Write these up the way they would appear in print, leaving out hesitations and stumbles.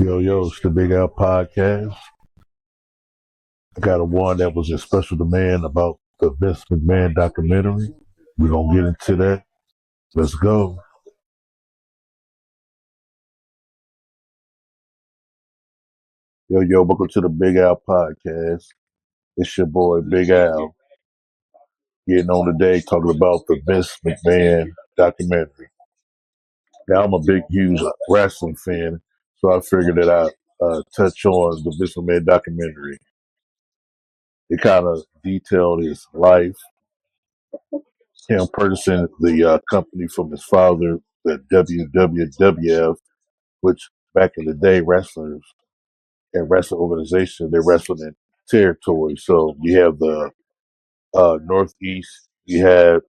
Yo, it's the Big Al Podcast. I got a one that was a special demand about the Vince McMahon documentary. We're going to get into that. Let's go. Yo, welcome to the Big Al Podcast. It's your boy, Big Al, getting on today talking about the Vince McMahon documentary. Now, I'm a big, huge wrestling fan, so I figured that I'd touch on the Vince McMahon documentary. It kind of detailed his life, him purchasing the company from his father, the WWF, which back in the day, wrestlers and wrestling organizations, they wrestled in territory. So you have the Northeast, you had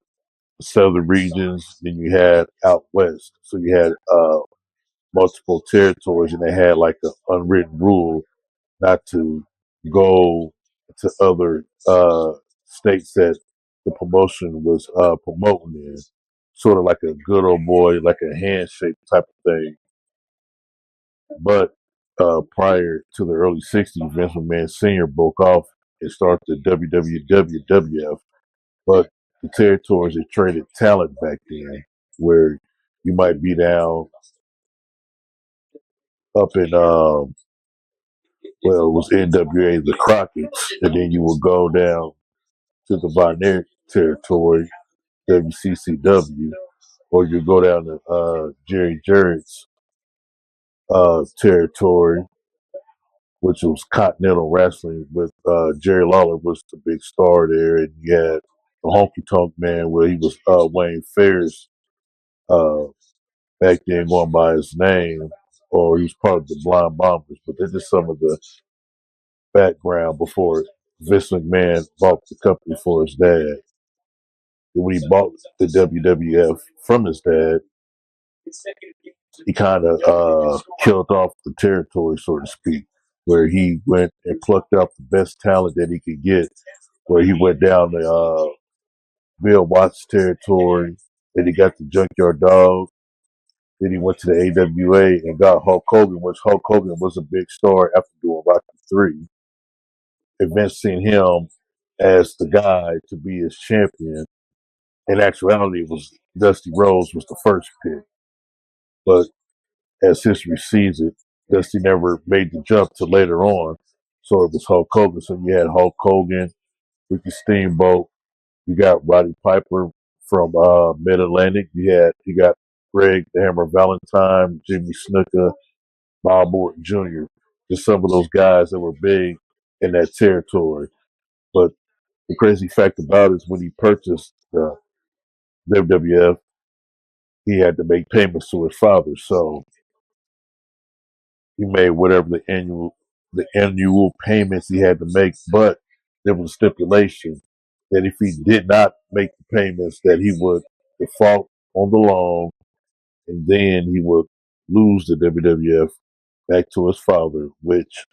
Southern regions, then you had out West. So you had multiple territories, and they had like an unwritten rule not to go to other states that the promotion was promoting in. Sort of like a good old boy, like a handshake type of thing. But prior to the early 60s, Vince McMahon Sr. broke off and started the WWF. But the territories had traded talent back then, where you might be down up in, well, it was NWA, the Crockett's, and then you would go down to the Von Erich territory, WCCW, or you go down to Jerry Jarrett's territory, which was Continental Wrestling, with Jerry Lawler was the big star there, and you had the Honky Tonk Man, where he was Wayne Ferris uh, back then, going by his name, or he was part of the Blind Bombers. But this is some of the background before Vince McMahon bought the company for his dad. And when he bought the WWF from his dad, he kind of killed off the territory, so to speak, where he went and plucked out the best talent that he could get. Where he went down the Bill Watts territory, then he got the Junkyard Dog, then he went to the AWA and got Hulk Hogan, which Hulk Hogan was a big star after doing Rocky 3. And Vince seen him as the guy to be his champion. In actuality, it was Dusty Rhodes was the first pick, but as history sees it, Dusty never made the jump till later on. So it was Hulk Hogan. So you had Hulk Hogan, Ricky Steamboat. You got Roddy Piper from Mid Atlantic. You got Greg the Hammer Valentine, Jimmy Snuka, Bob Orton Jr. Just some of those guys that were big in that territory. But the crazy fact about it is when he purchased the WWF, he had to make payments to his father. So he made whatever the annual payments he had to make, but there was a stipulation that if he did not make the payments, that he would default on the loan, and then he would lose the WWF back to his father, which,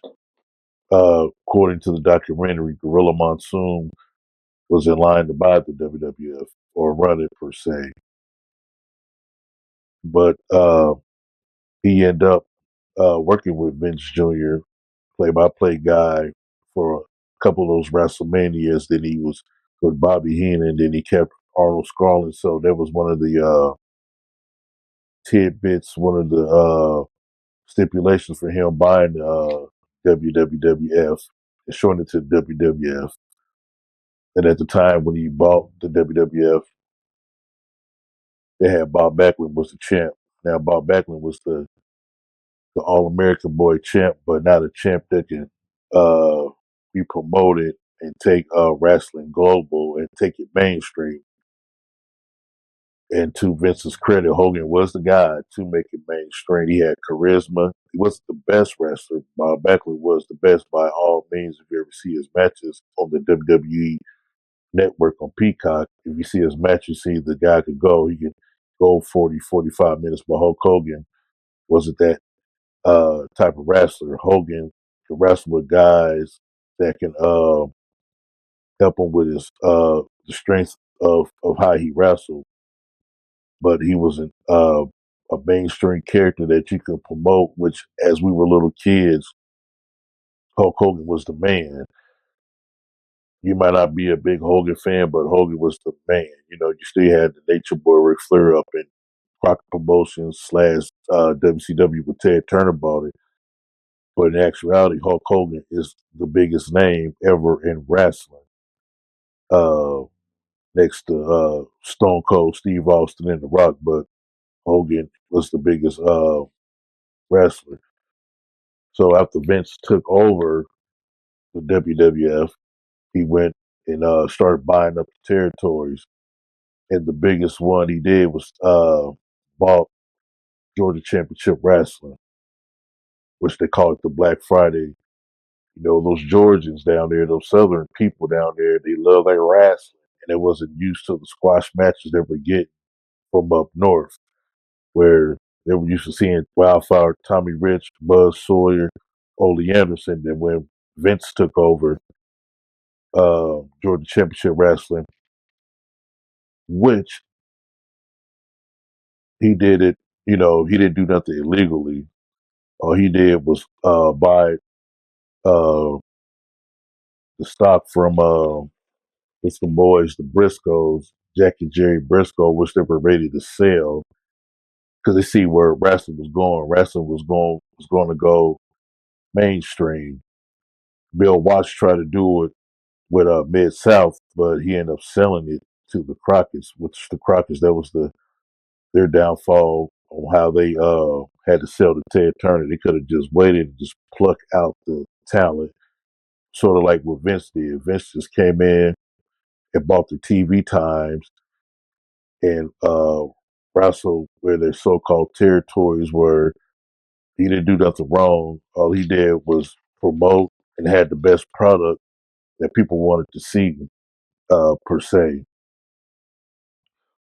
according to the documentary, Gorilla Monsoon was in line to buy the WWF or run it per se, but he ended up working with Vince Jr., play-by-play guy, for a couple of those WrestleManias. Then he was with Bobby Heenan. Then he kept Arnold Scarlett. So that was one of the tidbits, one of the stipulations for him buying WWF and showing it to WWF. And at the time when he bought the WWF, they had Bob Backlund was the champ. Now Bob Backlund was the All American Boy champ, but not a champ that can be promoted and take wrestling global and take it mainstream. And to Vince's credit, Hogan was the guy to make it mainstream. He had charisma. He wasn't the best wrestler. Bob Backlund was the best by all means. If you ever see his matches on the WWE network on Peacock, if you see his matches, see the guy could go. He could go 40, 45 minutes. But Hulk Hogan wasn't that type of wrestler. Hogan can wrestle with guys that can help him with his the strength of how he wrestled, but he wasn't a mainstream character that you could promote, which as we were little kids, Hulk Hogan was the man. You might not be a big Hogan fan, but Hogan was the man. You know, you still had the Nature Boy Ric Flair up in Crockett Promotions slash WCW with Ted Turner bought it. But in actuality, Hulk Hogan is the biggest name ever in wrestling. Uh, Next to Stone Cold Steve Austin and The Rock, but Hogan was the biggest wrestler. So after Vince took over the WWF, he went and started buying up the territories. And the biggest one he did was bought Georgia Championship Wrestling, which they call it the Black Friday. You know, those Georgians down there, those Southern people down there, they love their wrestling. And they wasn't used to the squash matches they were getting from up north, where they were used to seeing Wildfire, Tommy Rich, Buzz Sawyer, Ole Anderson. And when Vince took over Georgia Championship Wrestling, which he did it, you know, he didn't do nothing illegally. All he did was buy uh, the stock from with some boys, the Briscoes, Jack and Jerry Briscoe, which they were ready to sell because they see where wrestling was going. Wrestling was going to go mainstream. Bill Watts tried to do it with Mid South, but he ended up selling it to the Crockett's, which the Crockett's that was their downfall on how they had to sell to Ted Turner. They could have just waited and just pluck out the talent, sort of like what Vince did. Vince just came in and bought the TV times and wrestled where their so-called territories were. He didn't do nothing wrong. All he did was promote and had the best product that people wanted to see, per se.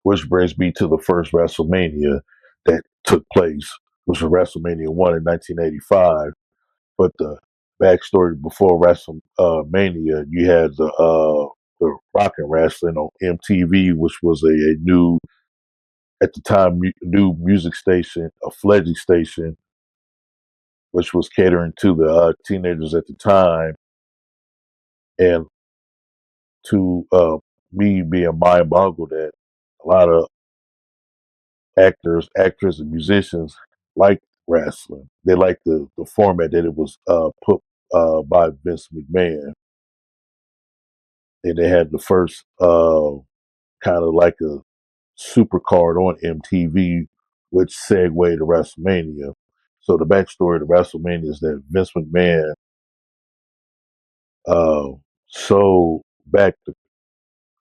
Which brings me to the first WrestleMania that took place, which was WrestleMania 1 in 1985. But the backstory before WrestleMania, you had the Rock and Wrestling on MTV, which was a new, at the time, new music station, a fledgling station, which was catering to the teenagers at the time. And to me being mind boggled at, a lot of actors, actresses, and musicians like wrestling. They like the format that it was put by Vince McMahon. And they had the first kind of like a super card on MTV, which segued to WrestleMania. So the backstory to WrestleMania is that Vince McMahon uh, sold back the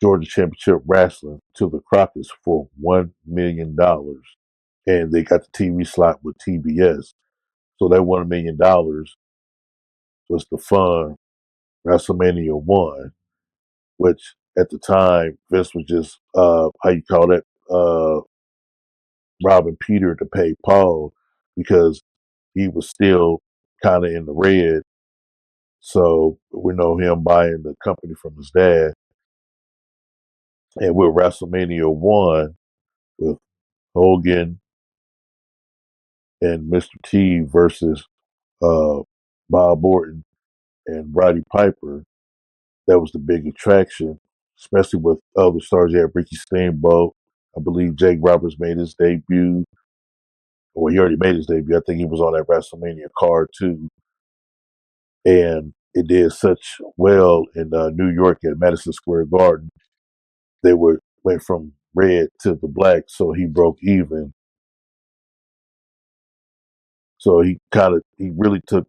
Georgia Championship Wrestling to the Crockett's for $1 million, and they got the TV slot with TBS. So that $1 million was to fund WrestleMania 1, which at the time Vince was just how you call that, robbing Peter to pay Paul, because he was still kind of in the red. So we know him buying the company from his dad, and with WrestleMania 1 with Hogan and Mr. T versus uh, Bob Orton and Roddy Piper, that was the big attraction, especially with other stars. You had Ricky Steamboat. I believe Jake Roberts made his debut. Well, he already made his debut. I think he was on that WrestleMania card too. And it did such well in New York at Madison Square Garden. They went from red to the black, so he broke even. So he really took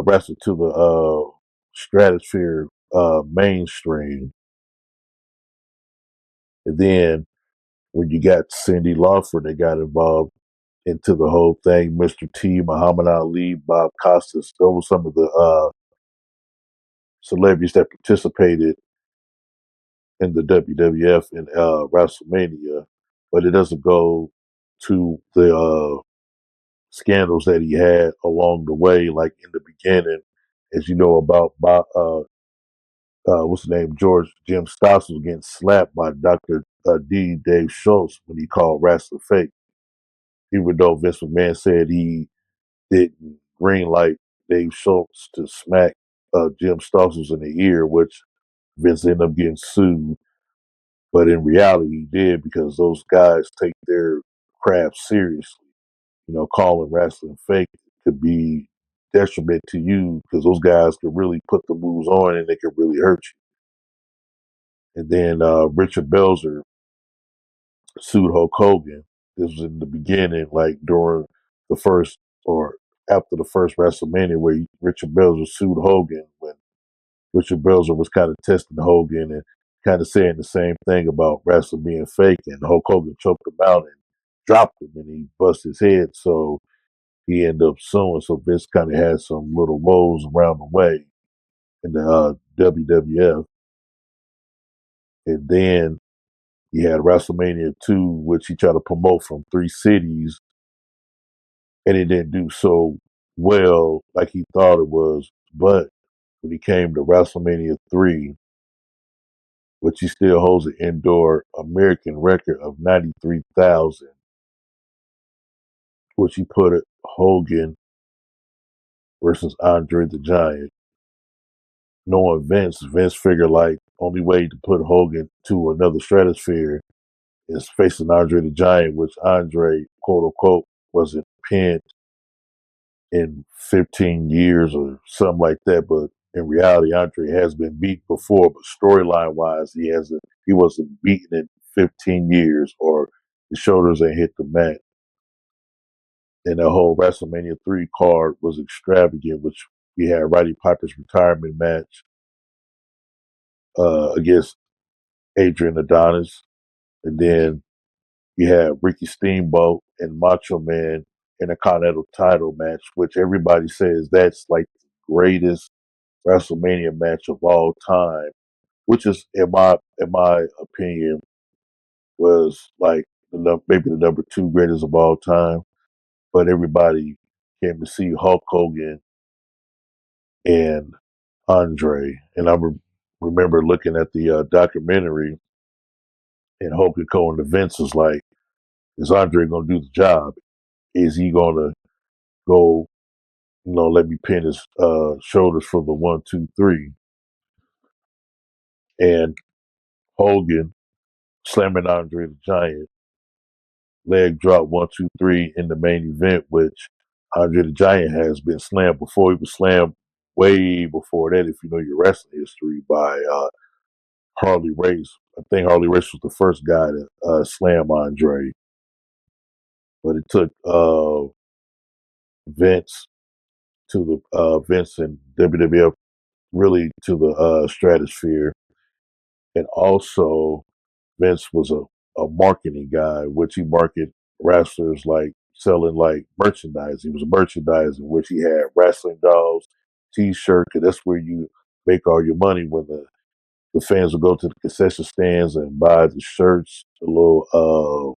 wrestling to the stratosphere, mainstream. And then when you got Cindy Lauper that got involved into the whole thing, Mr. T, Muhammad Ali, Bob Costas, those were some of the celebrities that participated in the WWF and WrestleMania, but it doesn't go to the scandals that he had along the way, like in the beginning, as you know about Bob, what's the name, George Jim Stoss was getting slapped by Dr. D. Dave Schultz when he called wrestling fake. even though Vince McMahon said he didn't green light Dave Schultz to smack Jim Stossels in the ear, which Vince ended up getting sued. But in reality, he did because those guys take their craft seriously. Calling wrestling fake could be detriment to you because those guys could really put the moves on and they could really hurt you. And then Richard Belzer sued Hulk Hogan. This was in the beginning, like during the first or after the first WrestleMania, where Richard Belzer sued Hogan when Richard Belzer was kind of testing Hogan and kind of saying the same thing about wrestling being fake. And Hulk Hogan choked him out and dropped him, and he busted his head. So he ended up suing. So Vince kind of had some little woes around the way in the WWF. And then he had WrestleMania 2, which he tried to promote from 3 cities, and it didn't do so well like he thought it was. But when he came to WrestleMania 3, which he still holds an indoor American record of 93,000, which he put it Hogan versus Andre the Giant. Knowing Vince figured like only way to put Hogan to another stratosphere is facing Andre the Giant, which Andre, quote unquote, wasn't pinned in 15 years or something like that. But in reality, Andre has been beat before, but storyline wise, he wasn't beaten in 15 years, or his shoulders ain't hit the mat. And the whole WrestleMania 3 card was extravagant, which we had Roddy Piper's retirement match against Adrian Adonis. And then you had Ricky Steamboat and Macho Man in a Continental title match, which everybody says that's like the greatest WrestleMania match of all time, which is in my opinion was like maybe the number 2 greatest of all time. But everybody came to see Hulk Hogan and Andre, and remember looking at the documentary, and Hogan going to Vince was like, "Is Andre going to do the job? Is he going to go? Let me pin his shoulders for the 1, 2, 3?" And Hogan slamming Andre the Giant, leg drop 1, 2, 3 in the main event, which Andre the Giant has been slammed before. He was slammed way before that, if you know your wrestling history, by Harley Race. I think Harley Race was the first guy to slam Andre, but it took Vince Vince and WWF really to the stratosphere, and also Vince was a marketing guy, which he marketed wrestlers like selling like merchandise. He was a merchandiser, which he had wrestling dolls, T-shirt, because that's where you make all your money when the fans will go to the concession stands and buy the shirts, the little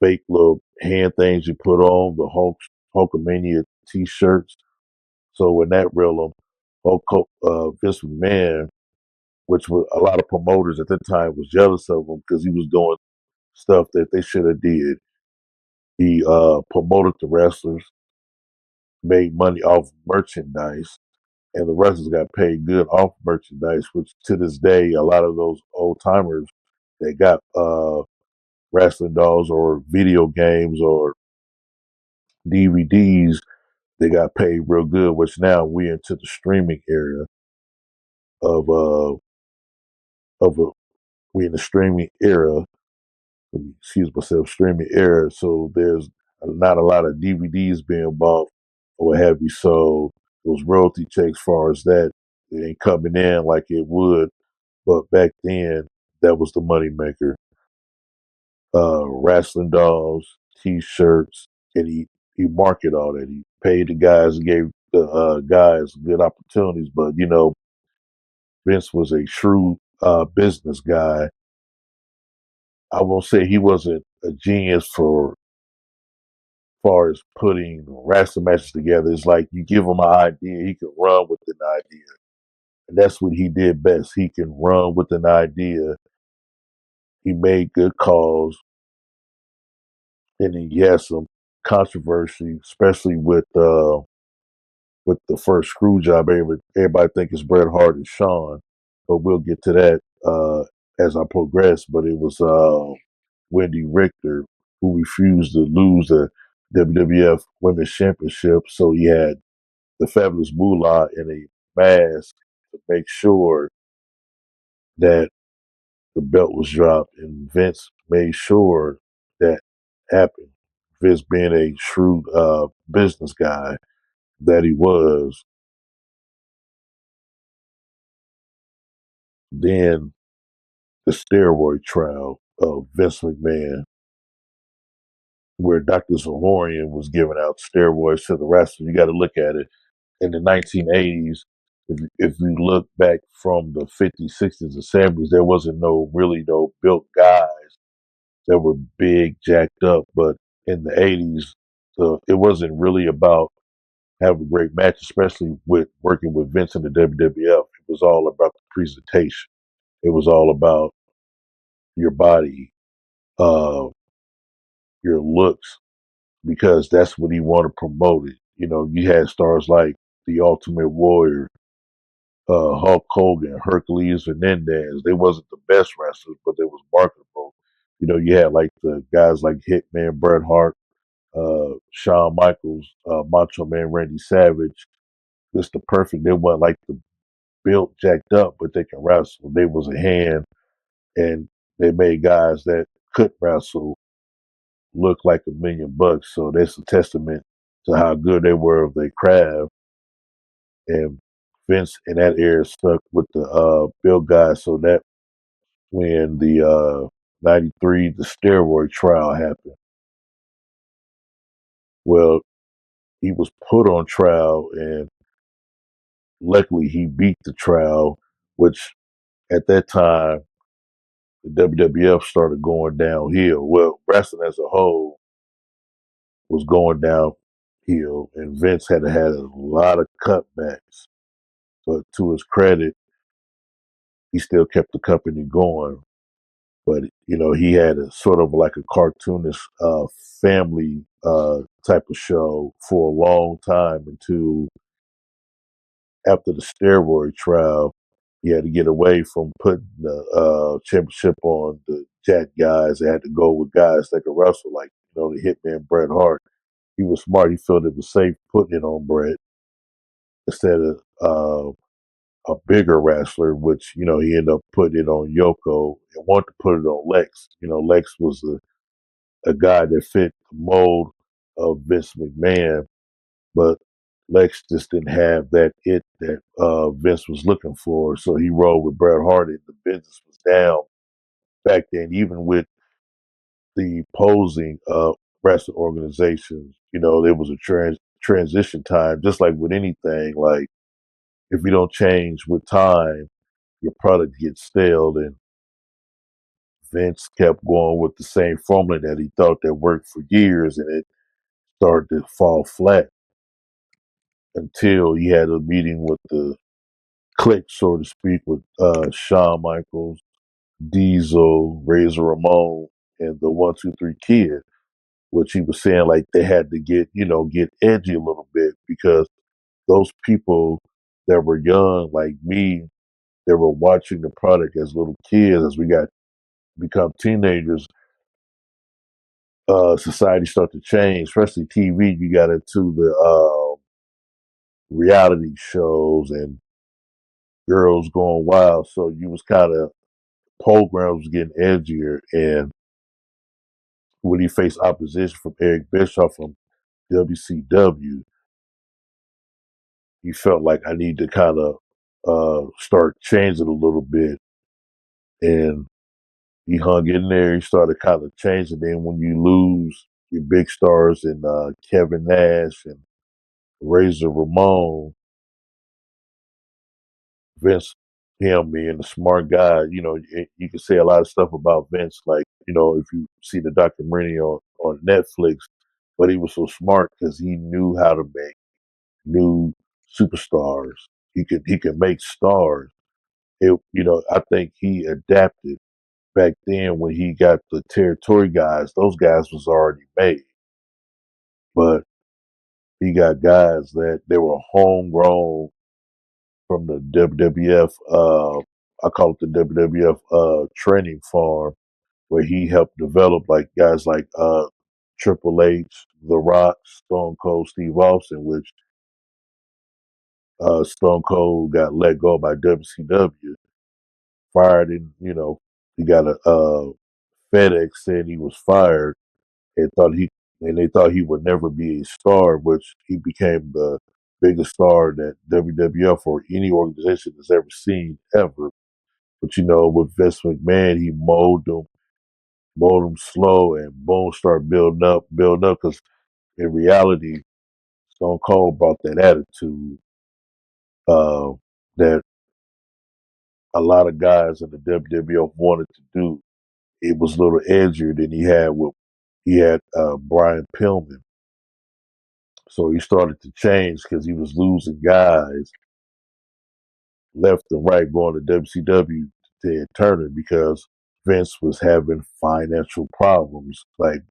fake little hand things you put on, the Hulkamania T-shirts. So in that realm, Vince McMahon, which was a lot of promoters at that time was jealous of him because he was doing stuff that they should have did. He promoted the wrestlers, made money off merchandise, and the wrestlers got paid good off merchandise. Which to this day, a lot of those old timers that got wrestling dolls or video games or DVDs, they got paid real good. Which now we into the streaming era of of a we in the streaming era. Excuse myself, streaming era. So there's not a lot of DVDs being bought or what have you. So those royalty checks, far as that, it ain't coming in like it would. But back then, that was the money maker. Wrestling dolls, T-shirts, and he marketed all that. He paid the guys, and gave the guys good opportunities. But Vince was a shrewd business guy. I won't say he wasn't a genius for far as putting wrestling matches together. It's like you give him an idea, he can run with an idea. And that's what he did best. He can run with an idea. He made good calls. and then you had some controversy, especially with the first screw job. Everybody think it's Bret Hart and Shawn, but we'll get to that as I progress. But it was Wendy Richter who refused to lose the WWF Women's Championship, so he had the Fabulous Moolah in a mask to make sure that the belt was dropped, and Vince made sure that happened. Vince, being a shrewd business guy that he was, then the steroid trial of Vince McMahon, where Dr. Zahorian was giving out steroids to the wrestlers. You got to look at it. In the 1980s, if you look back from the 50s, 60s, and 70s, there wasn't no built guys that were big, jacked up. But in the 80s, it wasn't really about having a great match, especially with working with Vince in the WWF. It was all about the presentation. It was all about your body, uh, your looks, because that's what he wanted promoted. You know, you had stars like the Ultimate Warrior, Hulk Hogan, Hercules Hernandez. They wasn't the best wrestlers, but they was marketable. You know, you had like the guys like Hitman Bret Hart, Shawn Michaels, Macho Man Randy Savage. Just the perfect. They weren't like the built jacked up, but they can wrestle. They was a hand, and they made guys that couldn't wrestle look like $1,000,000. So that's a testament to how good they were of their craft. And Vince in that era stuck with the built guys. So that when the '93 the steroid trial happened, well, he was put on trial, and luckily he beat the trial, which at that time the WWF started going downhill. Well, wrestling as a whole was going downhill, and Vince had a lot of cutbacks. But to his credit, he still kept the company going. But you know, he had a sort of like a cartoonish family type of show for a long time until after the steroid trial. He had to get away from putting the championship on the jack guys. They had to go with guys that could wrestle, like the Hitman Bret Hart. He was smart. He felt it was safe putting it on Bret instead of a bigger wrestler, which he ended up putting it on Yoko and wanted to put it on Lex. Lex was a guy that fit the mold of Vince McMahon, but Lex just didn't have that it that Vince was looking for. So he rolled with Bret Hart, and the business was down back then. Even with the opposing wrestling organizations, there was a transition time, just like with anything. Like if you don't change with time, your product gets stale. And Vince kept going with the same formula that he thought that worked for years, and it started to fall flat until he had a meeting with the clique, so to speak, with Shawn Michaels, Diesel, Razor Ramon, and the 1-2-3 Kid, which he was saying like they had to get edgy a little bit because those people that were young like me, they were watching the product as little kids. As we got become teenagers, society started to change, especially TV. You got into the reality shows and girls going wild, so you was kind of programs getting edgier. And when he faced opposition from Eric Bischoff from WCW, he felt like I need to kind of start changing a little bit. And he hung in there. He started kind of changing. Then when you lose your big stars in Kevin Nash and Razor Ramon, Vince, him being a smart guy, you can say a lot of stuff about Vince. Like, if you see the documentary on Netflix, but he was so smart because he knew how to make new superstars. He could make stars. I think he adapted back then when he got the territory guys, those guys was already made. But he got guys that they were homegrown from the WWF. I call it the WWF training farm, where he helped develop like guys like Triple H, The Rock, Stone Cold Steve Austin, which Stone Cold got let go by WCW, fired, and he got a FedEx saying he was fired, and they thought he would never be a star, which he became the biggest star that WWF or any organization has ever seen ever. But with Vince McMahon, he molded him slow, and boom, start building up. Because in reality, Stone Cold brought that attitude uh, that a lot of guys in the WWF wanted to do. It was a little edgier than he had Brian Pillman. So he started to change because he was losing guys left and right going to WCW to Ted Turner because Vince was having financial problems. Like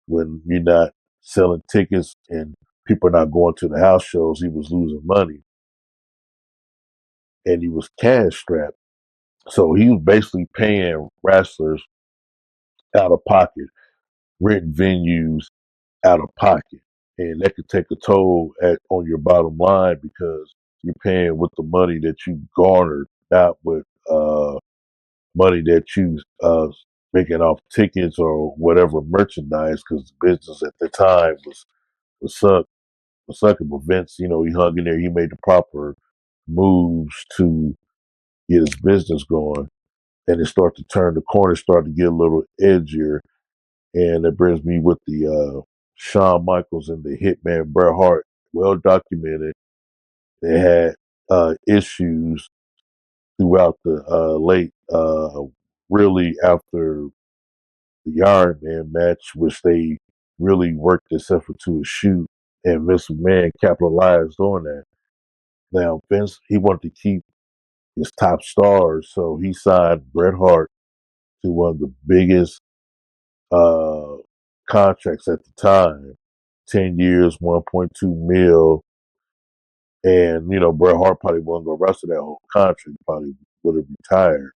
when you're not selling tickets and people are not going to the house shows, he was losing money and he was cash strapped. So he was basically paying wrestlers out of pocket, renting venues out of pocket. And that could take a toll on your bottom line because you're paying with the money that you garnered, not with money that you making off tickets or whatever merchandise. Because the business at the time was sucking. But Vince, he hung in there. He made the proper moves to get his business going, and it started to turn the corner, started to get a little edgier. And that brings me with the Shawn Michaels and the Hitman Bret Hart, well documented. They had issues throughout the late, really after the Iron Man match, which they really worked this effort to a shoot, and Vince McMahon capitalized on that. Now Vince, he wanted to keep his top stars, so he signed Bret Hart to one of the biggest uh, contracts at the time, 10 years, 1.2 mil. And, Bret Hart probably wasn't going to wrestle that whole contract. He probably would have retired.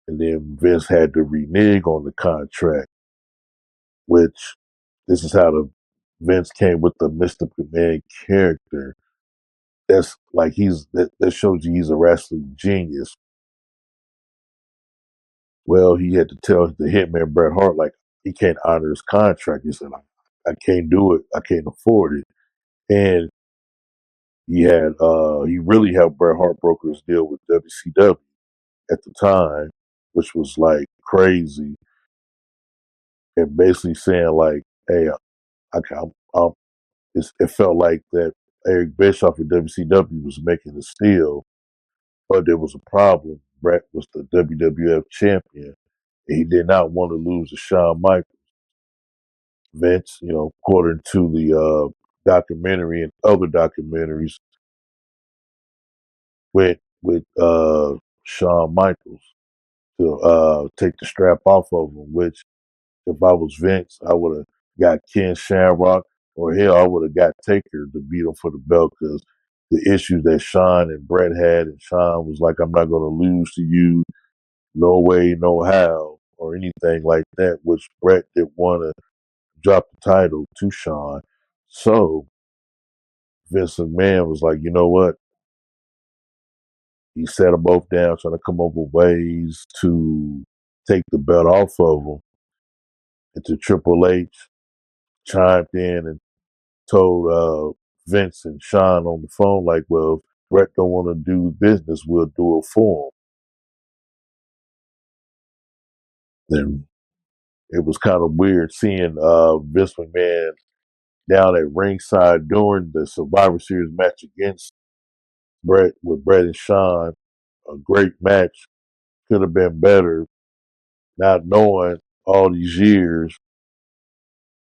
And then Vince had to renege on the contract, which this is how the Vince came with the Mr. McMahon character. That's like that shows you he's a wrestling genius. Well, he had to tell the hitman Bret Hart, like, he can't honor his contract. He said, I can't do it. I can't afford it. And he really helped Bret Hart broker his deal with WCW at the time, which was like crazy, and basically saying like, "Hey, I'm it felt like that Eric Bischoff at WCW was making a steal, but there was a problem. Bret was the WWF champion, and he did not want to lose to Shawn Michaels." Vince, according to the documentary and other documentaries, went with Shawn Michaels to take the strap off of him, which if I was Vince, I would have got Ken Shamrock, or hell, I would have got Taker to beat him for the belt because the issues that Shawn and Bret had, and Shawn was like, I'm not going to lose to you, no way, no how, or anything like that, which Bret didn't want to drop the title to Shawn. So Vince McMahon was like, you know what? He sat them both down, trying to come up with ways to take the belt off of them. And to Triple H chimed in and told Vince and Shawn on the phone, like, well, if Bret don't want to do business, we'll do it for him. And it was kind of weird seeing Vince McMahon down at ringside during the Survivor Series match against Bret with Bret and Shawn. A great match, could have been better, not knowing all these years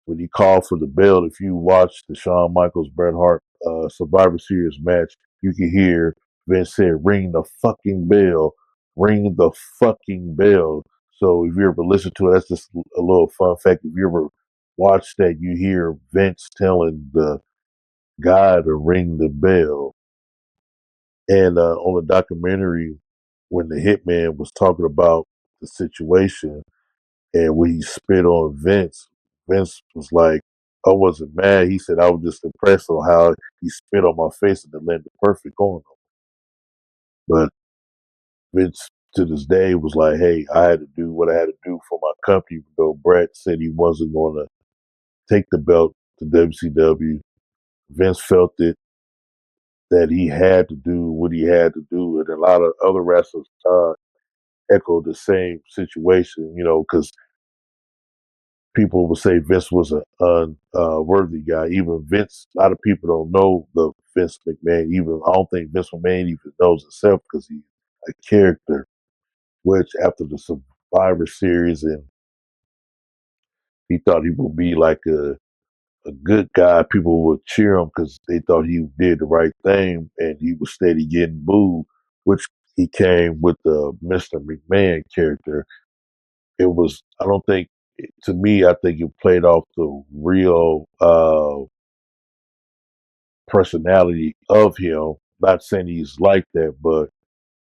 when he called for the belt. If you watch the Shawn Michaels Bret Hart Survivor Series match, you can hear Vince said, "Ring the fucking bell," ring the fucking bell. So if you ever listen to it, that's just a little fun fact. If you ever watch that, you hear Vince telling the guy to ring the bell. And on the documentary, when the hitman was talking about the situation and when he spit on Vince, Vince was like, I wasn't mad. He said, I was just impressed on how he spit on my face and then landed perfect on him. But Vince, to this day, was like, hey, I had to do what I had to do for my company, even though Brett said he wasn't going to take the belt to WCW. Vince felt it that he had to do what he had to do. And a lot of other wrestlers echoed the same situation, because people would say Vince was an unworthy guy. Even Vince, a lot of people don't know the Vince McMahon. Even I don't think Vince McMahon even knows himself because he's a character. Which after the Survivor Series, and he thought he would be like a good guy. People would cheer him because they thought he did the right thing, and he was steady getting booed. Which he came with the Mr. McMahon character. It was, I don't think, to me, I think it played off the real personality of him. Not saying he's like that, but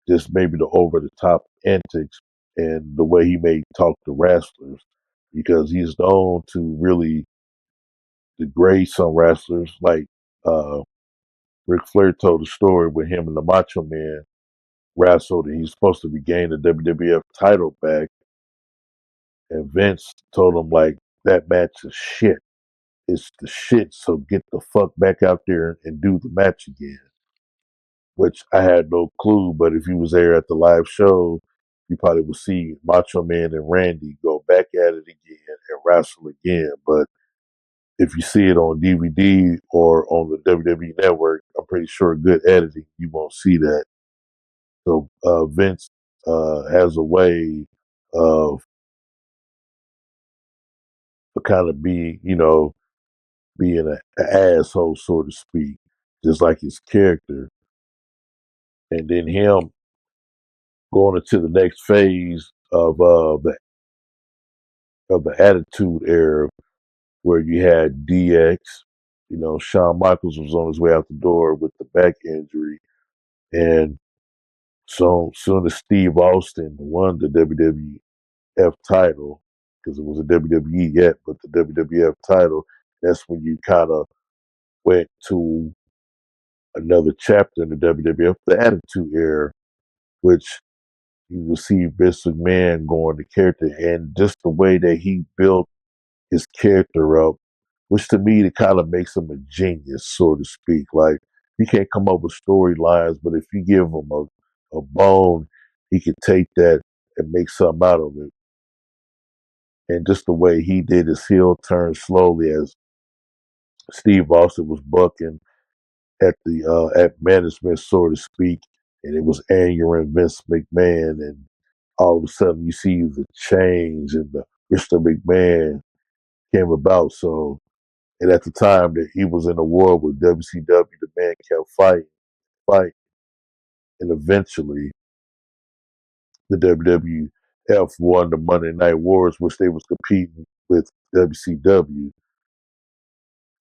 just maybe the over the top antics and the way he may talk to wrestlers, because he's known to really degrade some wrestlers. Like uh, Ric Flair told a story with him and the Macho Man wrestled, and he's supposed to regain the WWF title back, and Vince told him like that match is shit. It's the shit. So get the fuck back out there and do the match again. Which I had no clue, but if you was there at the live show, you probably would see Macho Man and Randy go back at it again and wrestle again. But if you see it on DVD or on the WWE Network, I'm pretty sure good editing, you won't see that. So Vince has a way of kind of being an asshole, so to speak, just like his character. And then him going into the next phase of the Attitude Era, where you had DX. Shawn Michaels was on his way out the door with the back injury, and so soon as Steve Austin won the WWF title, because it was a WWE yet, but the WWF title, that's when you kind of went to another chapter in the WWF, the Attitude Era, which you will see Vince McMahon going to character, and just the way that he built his character up, which to me it kind of makes him a genius, so to speak. Like he can't come up with storylines, but if you give him a bone, he could take that and make something out of it. And just the way he did his heel turn slowly as Steve Austin was bucking at the at management, so to speak, and it was angering Vince McMahon, and all of a sudden you see the change and the Mr. McMahon came about. So, and at the time that he was in a war with WCW, the man kept fighting, and eventually the WWF won the Monday Night Wars, which they was competing with WCW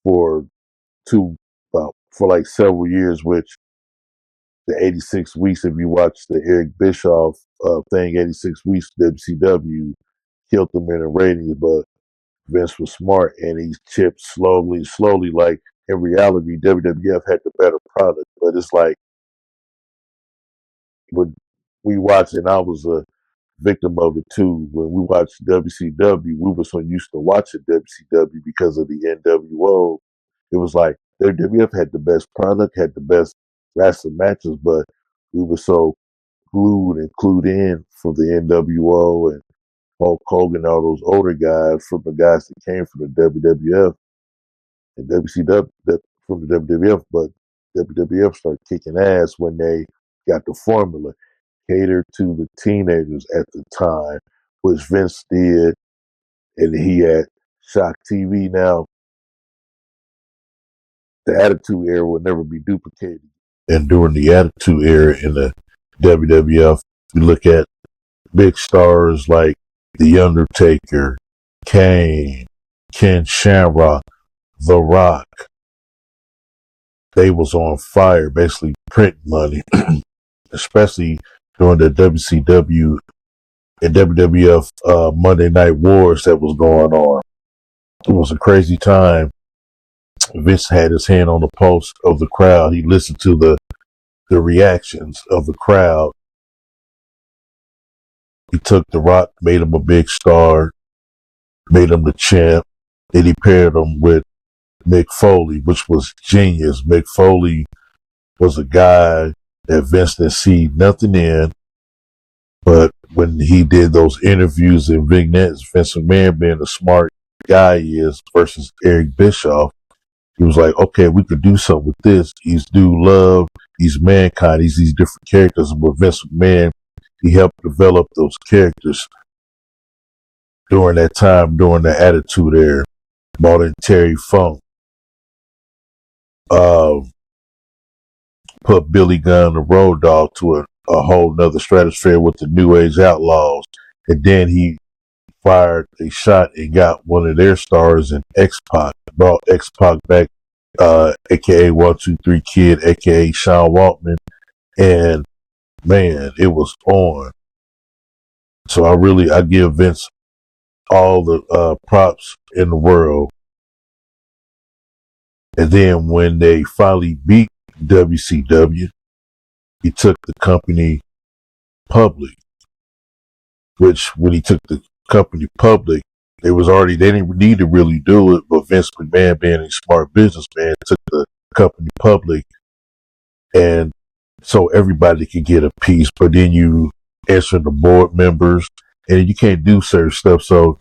for two, for like several years, which the 86 weeks, if you watch the Eric Bischoff thing, 86 weeks, WCW killed them in the ratings, but Vince was smart and he chipped slowly. Like in reality, WWF had the better product, but it's like when we watched, and I was a victim of it too. When we watched WCW, we were so used to watching WCW because of the NWO. It was like WWF had the best product, had the best wrestling matches, but we were so glued and clued in for the NWO and Hulk Hogan, all those older guys from the guys that came from the WWF and WCW from the WWF, but WWF started kicking ass when they got the formula catered to the teenagers at the time, which Vince did, and he had Shock TV. Now, the Attitude Era will never be duplicated. And during the Attitude Era in the WWF, We look at big stars like The Undertaker, Kane, Ken Shamrock, The Rock. They was on fire, basically print money, especially during the WCW and WWF Monday Night Wars that was going on. It was a crazy time. Vince had his hand on the pulse of the crowd. He listened to the reactions of the crowd. He took The Rock, made him a big star, made him the champ, and he paired him with Mick Foley, which was genius. Mick Foley was a guy that Vince didn't see nothing in, but when he did those interviews and vignettes, Vince McMahon being the smart guy he is versus Eric Bischoff, he was like, okay, we could do something with this. He's Dude Love, he's Mankind, he's these different characters. But Vince McMahon, he helped develop those characters during that time, during the Attitude Era. Brought in Terry Funk. Put Billy Gunn, the Road Dogg, to a whole nother stratosphere with the New Age Outlaws. And then he fired a shot and got one of their stars in X-Pac. Brought X-Pac back, a.k.a. 123 Kid, a.k.a. Sean Waltman. And, man, it was on. So I give Vince all the props in the world. And then when they finally beat WCW, he took the company public, which when he took the company public, they didn't need to really do it, but Vince McMahon, being a smart businessman, took the company public, and so everybody could get a piece. But then you answer the board members, and you can't do certain stuff. So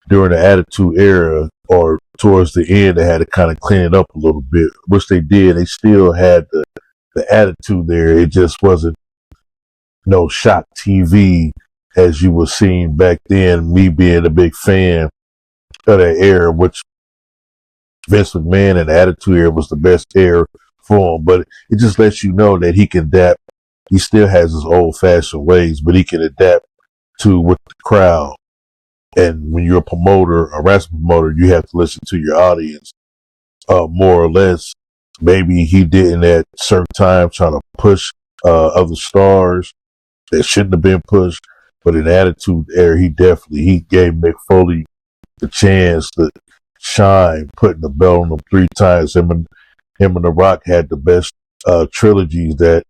during the Attitude Era, or towards the end, they had to kind of clean it up a little bit, which they did. They still had the attitude there. It just wasn't no shock TV as you were seeing back then, me being a big fan of that era, which Vince McMahon and the Attitude Era was the best era for him. But it just lets you know that he can adapt. He still has his old-fashioned ways, but he can adapt to with the crowd. And when you're a promoter, a wrestling promoter, you have to listen to your audience, more or less. Maybe he didn't at certain time trying to push other stars that shouldn't have been pushed. But in the Attitude Era, he gave Mick Foley the chance to shine, putting the belt on him 3 times. Him and The Rock had the best trilogies that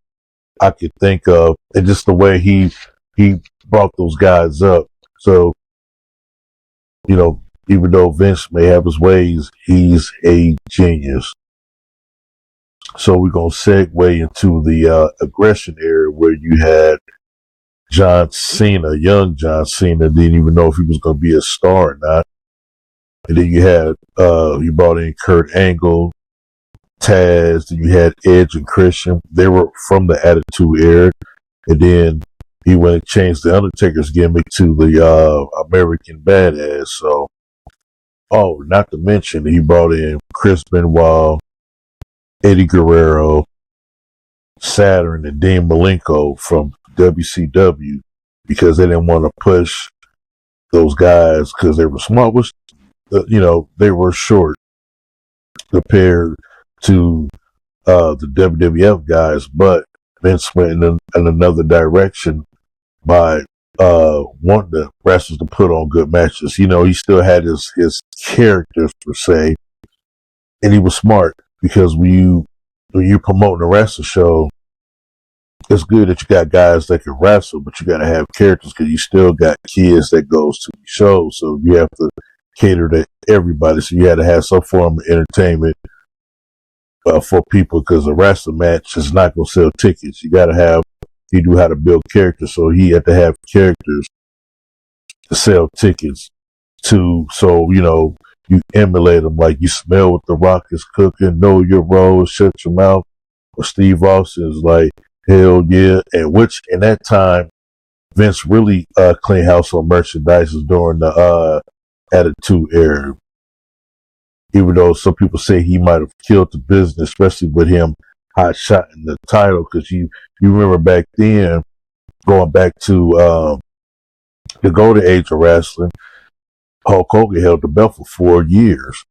I could think of, and just the way he brought those guys up. So, you know, even though Vince may have his ways, he's a genius. So we're going to segue into the aggression era, where you had John Cena, young John Cena, didn't even know if he was going to be a star or not. And then you had, you brought in Kurt Angle, Taz, then you had Edge and Christian. They were from the Attitude Era. And then he went and changed the Undertaker's gimmick to the American Badass. So, not to mention, he brought in Chris Benoit, Eddie Guerrero, Saturn, and Dean Malenko from WCW, because they didn't want to push those guys because they were small. They were short compared to the WWF guys, but Vince went in another direction by wanting the wrestlers to put on good matches. You know, he still had his characters per se, and he was smart, because when you're promoting a wrestling show, it's good that you got guys that can wrestle, but you got to have characters, because you still got kids that goes to the show, so you have to cater to everybody. So you had to have some form of entertainment for people, because a wrestling match is not going to sell tickets. He knew how to build characters, so he had to have characters to sell tickets to. So, you emulate them, like you smell what The Rock is cooking, know your role, shut your mouth. Or Steve Austin's like, hell yeah. And which, in that time, Vince really cleaned house on merchandise during the Attitude Era. Even though some people say he might have killed the business, especially with him hot shotting the title, because you remember back then, going back to the golden age of wrestling, Hulk Hogan held the belt for 4 years.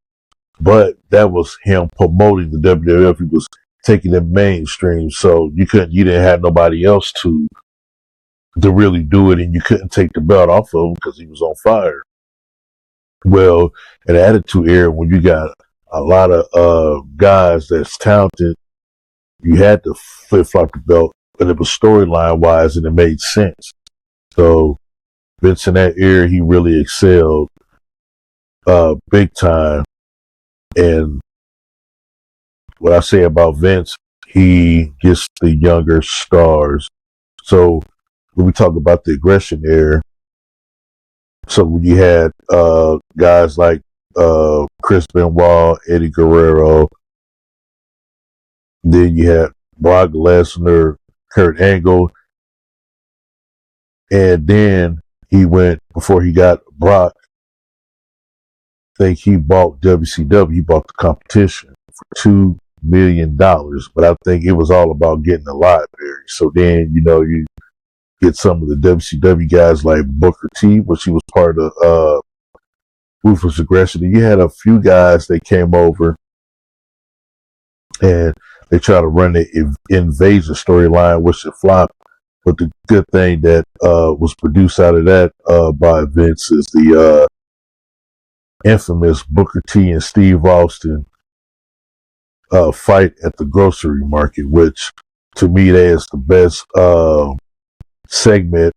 But that was him promoting the WWF. He was taking it mainstream, so you didn't have nobody else to really do it, and you couldn't take the belt off of him because he was on fire. Well, in the Attitude Era, when you got a lot of guys that's talented, you had to flip flop the belt, but it was storyline wise and it made sense. So Vince in that era, he really excelled big time. And what I say about Vince, he gets the younger stars. So when we talk about the aggression era, so when you had guys like Chris Benoit, Eddie Guerrero, then you had Brock Lesnar, Kurt Angle, and then he went, before he got Brock, I think he bought WCW, he bought the competition for $2 million, but I think it was all about getting the library. So then, you get some of the WCW guys like Booker T, which he was part of Ruthless Aggression. And you had a few guys that came over and they try to run the invasion storyline, which it flopped. But the good thing that was produced out of that by Vince is the infamous Booker T and Steve Austin fight at the grocery market, which to me that is the best segment,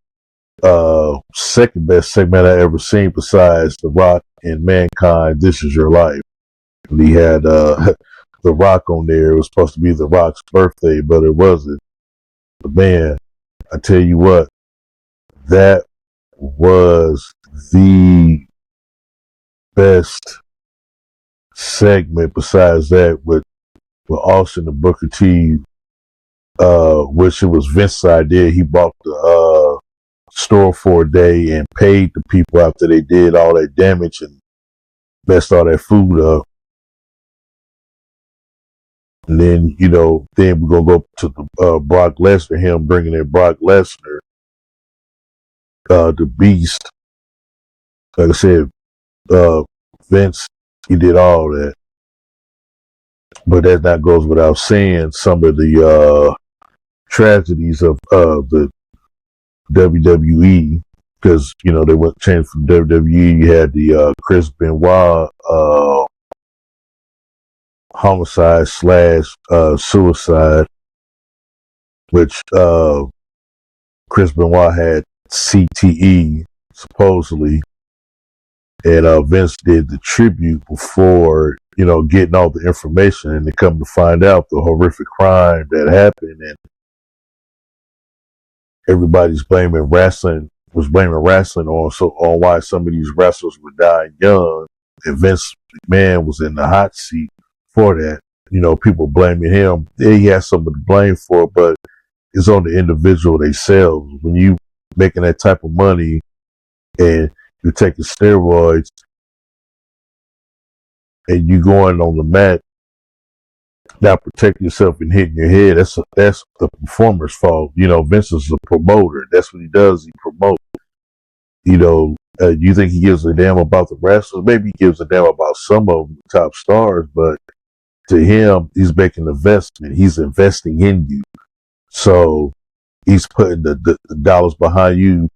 second best segment I ever seen besides The Rock and Mankind, This Is Your Life. And he had The Rock on there. It was supposed to be The Rock's birthday, but it wasn't. But man, I tell you what, that was the best segment besides that with Austin and Booker T, which it was Vince's idea. He bought the store for a day and paid the people after they did all that damage and messed all that food up. And then, then we're going to go to the Brock Lesnar, him bringing in Brock Lesnar, the Beast. Like I said, Vince, he did all that. But that not goes without saying some of the tragedies of the WWE, because, they went changed from WWE. You had the Chris Benoit homicide / suicide, which Chris Benoit had CTE, supposedly, and Vince did the tribute before, getting all the information, and they come to find out the horrific crime that happened, and everybody's blaming wrestling on why some of these wrestlers were dying young, and Vince McMahon was in the hot seat for that. People blaming him. Yeah, he has some of the blame for it, but it's on the individual themselves. When you making that type of money and you're taking steroids and you going on the mat, not protecting yourself and hitting your head, that's the performer's fault. Vince is a promoter. That's what he does. He promotes. You think he gives a damn about the wrestlers? Maybe he gives a damn about some of them, top stars, but to him, he's making an investment. He's investing in you. So he's putting the dollars behind you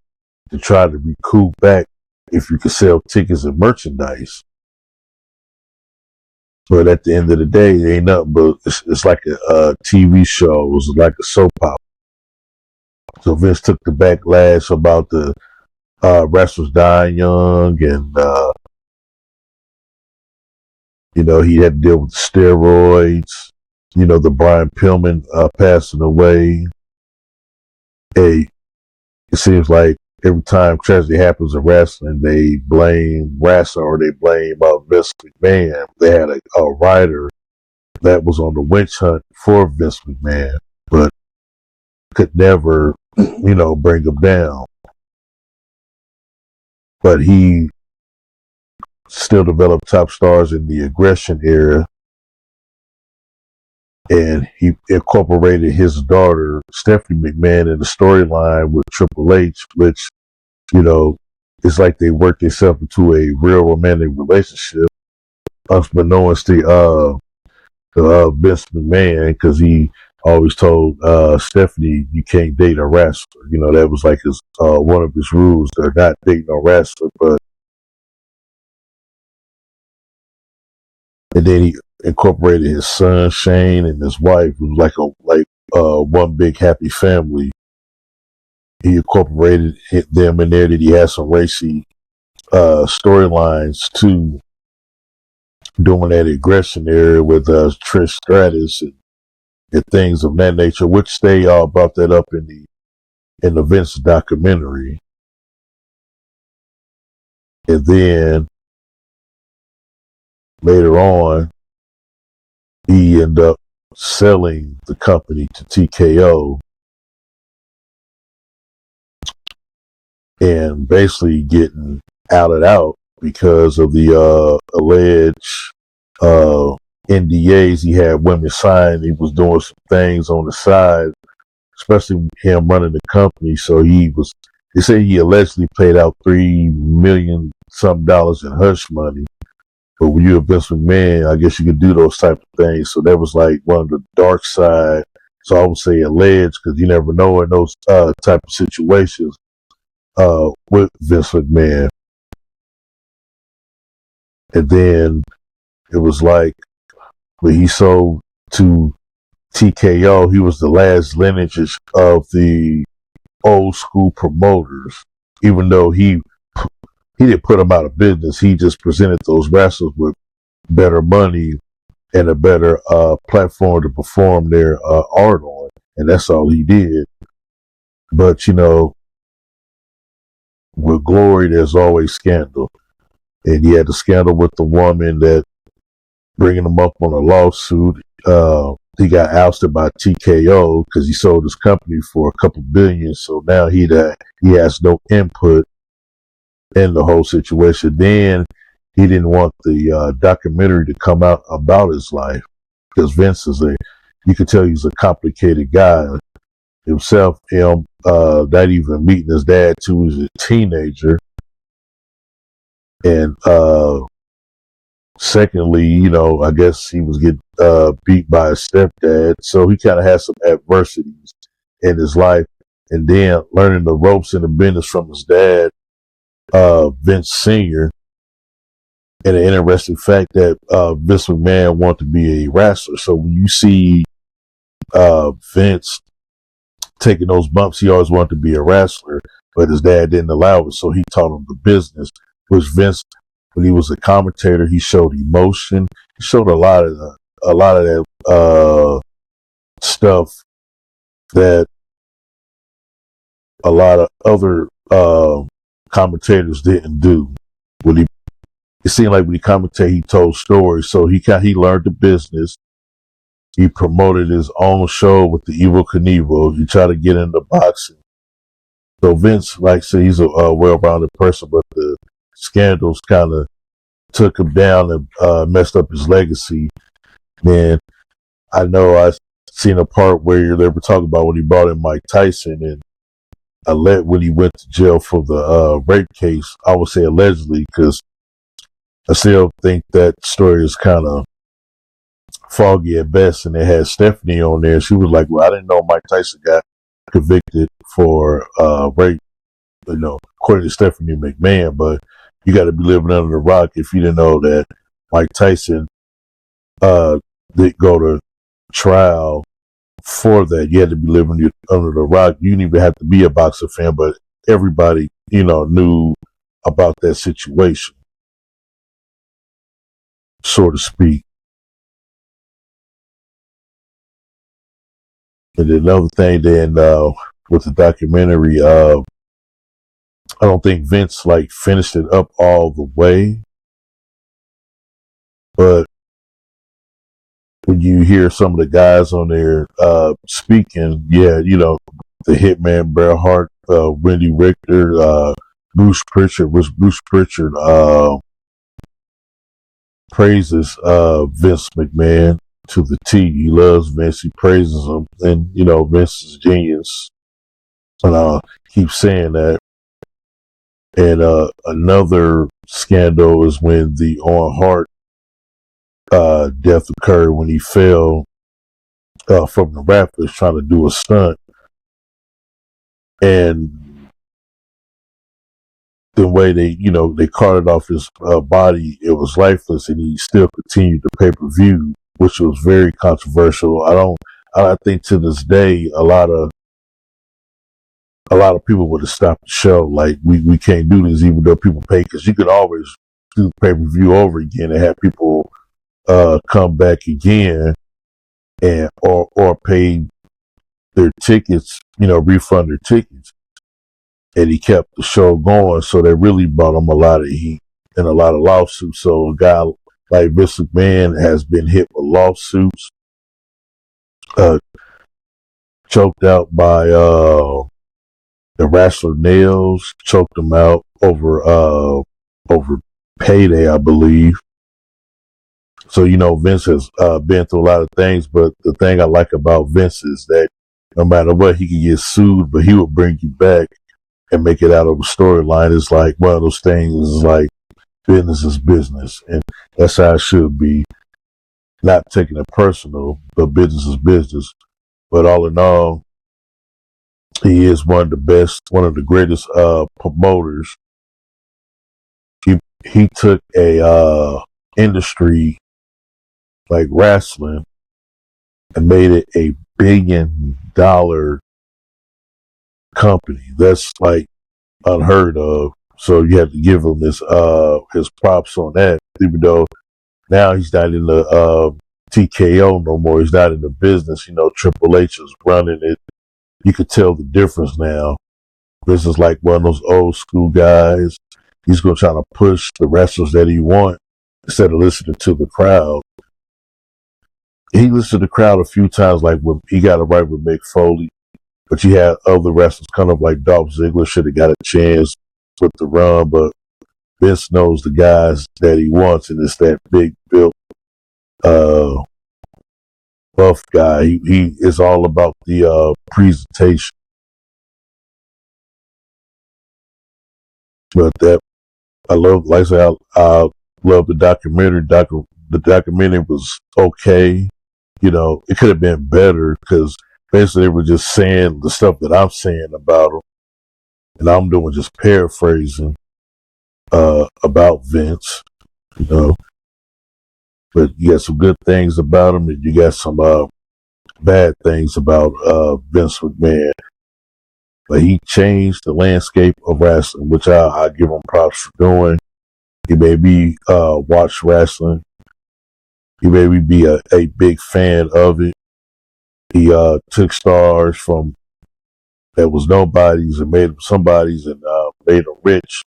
to try to recoup back if you can sell tickets and merchandise. But at the end of the day, it ain't nothing but it's like a TV show. It was like a soap opera. So Vince took the backlash about the wrestlers dying young, and he had to deal with the steroids. The Brian Pillman passing away. Hey, it seems like every time tragedy happens in wrestling, they blame wrestler or they blame Vince McMahon. They had a writer that was on the witch hunt for Vince McMahon, but could never, bring him down. But he still developed top stars in the aggression era. and he incorporated his daughter Stephanie McMahon in the storyline with Triple H, which, you know, it's like they worked themselves into a real romantic relationship, unbeknownst to Vince McMahon, because he always told Stephanie, you can't date a wrestler. You know, that was like his one of his rules. They're not dating a wrestler, but and then he incorporated his son Shane and his wife. It was like one big happy family. He incorporated them in there. That he had some racy storylines too, during that aggression era with Trish Stratus and things of that nature, which they brought that up in the Vince documentary. And then later on, he ended up selling the company to TKO and basically getting outed out because of the alleged NDAs he had women sign. He was doing some things on the side, especially him running the company. So they say he allegedly paid out $3 million some dollars in hush money. But when you're a Vince McMahon, I guess you could do those type of things. So that was like one of the dark side. So I would say alleged, because you never know in those type of situations with Vince McMahon. And then it was like when he sold to TKO, he was the last lineage of the old school promoters. Even though he didn't put them out of business, he just presented those wrestlers with better money and a better platform to perform their art on, and that's all he did. But you know, with glory, there's always scandal, and he had the scandal with the woman that bringing him up on a lawsuit. He got ousted by TKO because he sold his company for a couple billion. So now he has no input in the whole situation. Then he didn't want the documentary to come out about his life, because Vince you could tell he's a complicated guy himself. Not even meeting his dad too as a teenager, and secondly, you know, I guess he was getting beat by his stepdad, so he kind of had some adversities in his life, and then learning the ropes in the business from his dad, Vince Sr. And an interesting fact that Vince McMahon wanted to be a wrestler. So when you see Vince taking those bumps, he always wanted to be a wrestler, but his dad didn't allow it, so he taught him the business. Which Vince, when he was a commentator, he showed emotion. He showed a lot of that stuff that a lot of other commentators didn't do. It seemed like when he commentated, he told stories. So he learned the business. He promoted his own show with the Evel Knievel. He tried to get into boxing. So Vince, like I said, he's a well-rounded person, but the scandals kind of took him down and messed up his legacy. And I know I've seen a part where they were talking about when he brought in Mike Tyson, and when he went to jail for the rape case. I would say allegedly, because I still think that story is kind of foggy at best. And they had Stephanie on there. She was like, well, I didn't know Mike Tyson got convicted for rape, you know, according to Stephanie McMahon. But you got to be living under the rock if you didn't know that Mike Tyson did go to trial for that. You had to be living under the rock. You didn't even have to be a boxer fan, but everybody, you know, knew about that situation, so to speak. And another thing then with the documentary, I don't think Vince like finished it up all the way, but when you hear some of the guys on there speaking, yeah, you know, the Hitman Bret Hart, Wendy Richter, Bruce Pritchard praises Vince McMahon. to the T. He loves Vince. He praises him, and Vince is genius. And I keep saying that. And another scandal is when the Owen Hart death occurred when he fell from the rafters trying to do a stunt, and the way they carted off his body, it was lifeless, and he still continued the pay-per-view, which was very controversial. I think to this day a lot of people would have stopped the show. Like, we can't do this, even though people pay, because you could always do the pay-per-view over again and have people come back again and or pay their tickets, refund their tickets. And he kept the show going, so they really brought him a lot of heat and a lot of lawsuits. So a guy like Vince McMahon has been hit with lawsuits, choked out by the wrestler Nails, choked him out over payday, I believe. So Vince has been through a lot of things, but the thing I like about Vince is that no matter what, he can get sued, but he will bring you back and make it out of a storyline. It's like one of those things, is like business is business, and that's how it should be. Not taking it personal, but business is business. But all in all, he is one of the best, one of the greatest promoters. He took a industry like wrestling and made it $1 billion company. That's like unheard of. So you have to give him his props on that. Even though now he's not in the TKO no more. He's not in the business. Triple H is running it. You could tell the difference now. This is like one of those old school guys. He's going to try to push the wrestlers that he wants instead of listening to the crowd. He listened to the crowd a few times, like when he got it right with Mick Foley. But you had other wrestlers, kind of like Dolph Ziggler, should have got a chance with the run. But Vince knows the guys that he wants, and it's that big built, buff guy. He is all about the presentation. But that I love, like I said, I love the documentary. The documentary was okay. It could have been better because basically they were just saying the stuff that I'm saying about him, and I'm doing just paraphrasing about Vince. But you got some good things about him, and you got some bad things about Vince McMahon. But he changed the landscape of wrestling, which I give him props for doing. He made me watch wrestling. He made me be a big fan of it. He took stars from that was nobodies and made them somebodies, and made them rich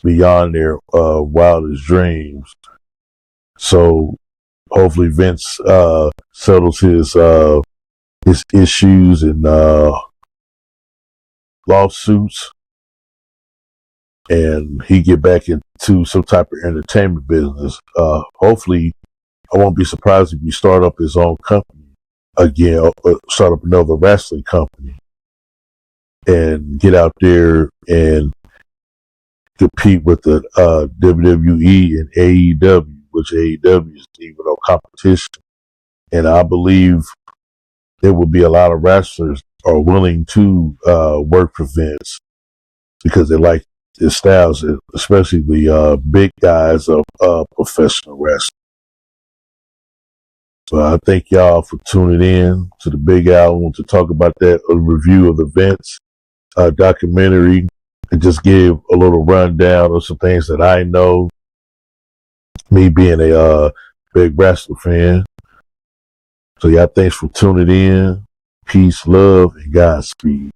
beyond their wildest dreams. So hopefully Vince settles his issues and lawsuits, and he get back into some type of entertainment business. Hopefully, I won't be surprised if he start up his own company again, or start up another wrestling company, and get out there and compete with the WWE and AEW, which AEW is even no competition. And I believe there will be a lot of wrestlers are willing to work for Vince because they like his styles, especially the big guys of professional wrestling. So I thank y'all for tuning in to the Big Album to talk about that review of the Vince documentary, and just give a little rundown of some things that I know, me being a big wrestling fan. So yeah, thanks for tuning in. Peace, love, and Godspeed.